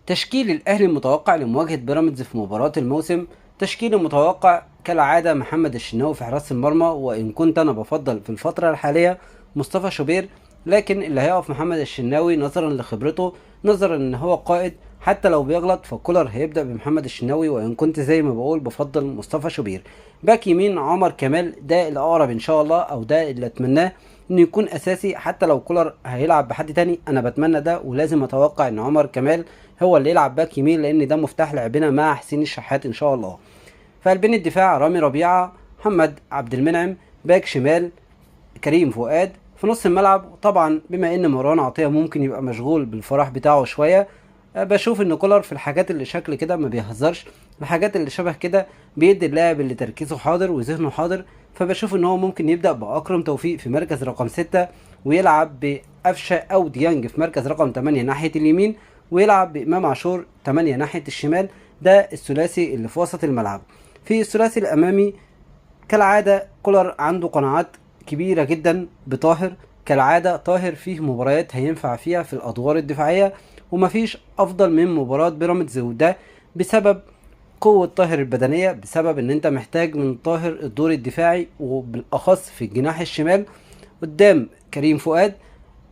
تشكيل الأهلي المتوقع لمواجهة بيراميدز في مباراة الموسم. تشكيل متوقع كالعادة: محمد الشناوي في حراسة المرمى، وإن كنت أنا بفضل في الفترة الحالية مصطفى شوبير، لكن اللي هيقف محمد الشناوي نظرا لخبرته، نظرا ان هو قائد. حتى لو بيغلط فكولر هيبدأ بمحمد الشناوي، وإن كنت زي ما بقول بفضل مصطفى شوبير. باك يمين عمر كمال، ده الأقرب إن شاء الله، أو ده اللي أتمناه انه يكون اساسي. حتى لو كولر هيلعب بحد تاني انا بتمنى ده، ولازم اتوقع ان عمر كمال هو اللي يلعب باك يمين، لان ده مفتاح لعبنا مع حسين الشحات ان شاء الله. فقلبين الدفاع: رامي ربيعه، محمد عبد المنعم. باك شمال كريم فؤاد. في نص الملعب طبعا بما ان مروان عطيه ممكن يبقى مشغول بالفرح بتاعه شويه، بشوف ان كولر في الحاجات اللي شكل كده ما بيهزرش. الحاجات اللي شبه كده بيدي اللاعب اللي تركيزه حاضر وذهنه حاضر. فبشوف ان هو ممكن يبدا باكرم توفيق في مركز رقم 6، ويلعب بقفشه او ديانج في مركز رقم 8 ناحيه اليمين، ويلعب بامام عاشور 8 ناحيه الشمال. ده الثلاثي اللي في وسط الملعب. في الثلاثي الامامي كالعادة كولر عنده قناعات كبيرة جدا بطاهر. كالعادة طاهر فيه مباريات هينفع فيها في الأدوار الدفاعية، ومفيش أفضل من مباراة بيراميدز، وده بسبب قوة طاهر البدنية، بسبب ان انت محتاج من طاهر الدور الدفاعي، وبالأخص في الجناح الشمال قدام كريم فؤاد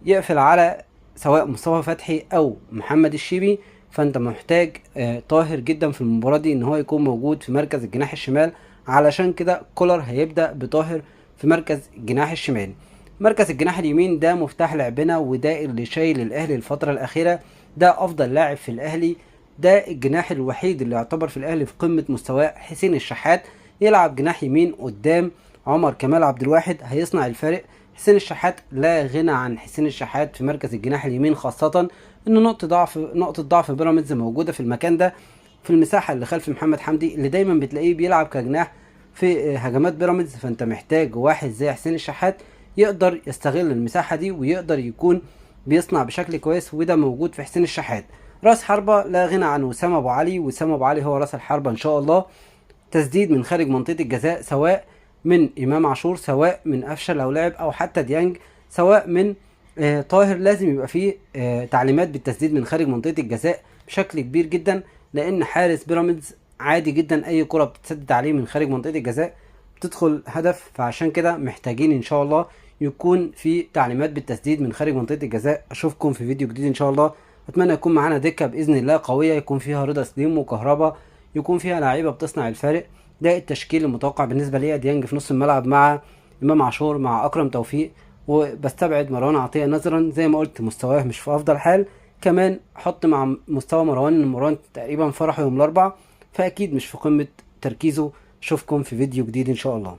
يقفل على سواء مصطفى فتحي او محمد الشيبي. فانت محتاج طاهر جدا في المباراة دي ان هو يكون موجود في مركز الجناح الشمال. علشان كده كولر هيبدأ بطاهر في مركز الجناح الشمال. مركز الجناح اليمين ده مفتاح لعبنا، وده اللي شايل الاهلي الفترة الاخيرة. ده افضل لاعب في الاهلي، ده الجناح الوحيد اللي يعتبر في الاهلي في قمة مستواه. حسين الشحات يلعب جناح يمين قدام عمر كمال عبد الواحد، هيصنع الفارق. حسين الشحات لا غنى عن حسين الشحات في مركز الجناح اليمين، خاصة ان نقطة ضعف بيراميدز موجودة في المكان ده، في المساحة اللي خلف محمد حمدي اللي دايما بتلاقيه بيلعب كجناح في هجمات بيراميدز. فانت محتاج واحد زي حسين الشحات يقدر يستغل المساحة دي، ويقدر يكون بيصنع بشكل كويس، وده موجود في حسين الشحات. راس حربة لا غنى عن وسام ابو علي. وسام ابو علي هو راس الحربة ان شاء الله. تسديد من خارج منطقة الجزاء، سواء من امام عاشور، سواء من قفشه لو لعب، او حتى ديانج، سواء من طاهر، لازم يبقى فيه تعليمات بالتسديد من خارج منطقة الجزاء بشكل كبير جدا. لان حارس بيراميدز عادي جدا اي كرة بتتسدد عليه من خارج منطقة الجزاء بتدخل هدف. فعشان كده محتاجين ان شاء الله يكون في تعليمات بالتسديد من خارج منطقة الجزاء. اشوفكم في فيديو جديد ان شاء الله. اتمنى يكون معانا دكة باذن الله قوية، يكون فيها رضا سليم وكهربا، يكون فيها لعيبة بتصنع الفارق. ده التشكيل المتوقع بالنسبة لي: ديانج في نص الملعب مع امام عاشور مع اكرم توفيق، وبستبعد مروان عطية نظرا زي ما قلت مستواه مش في افضل حال. كمان حط مع مستوى مروان ان مروان تقريبا فرحه يوم الاربع، فاكيد مش في قمة تركيزه. اشوفكم في فيديو جديد ان شاء الله.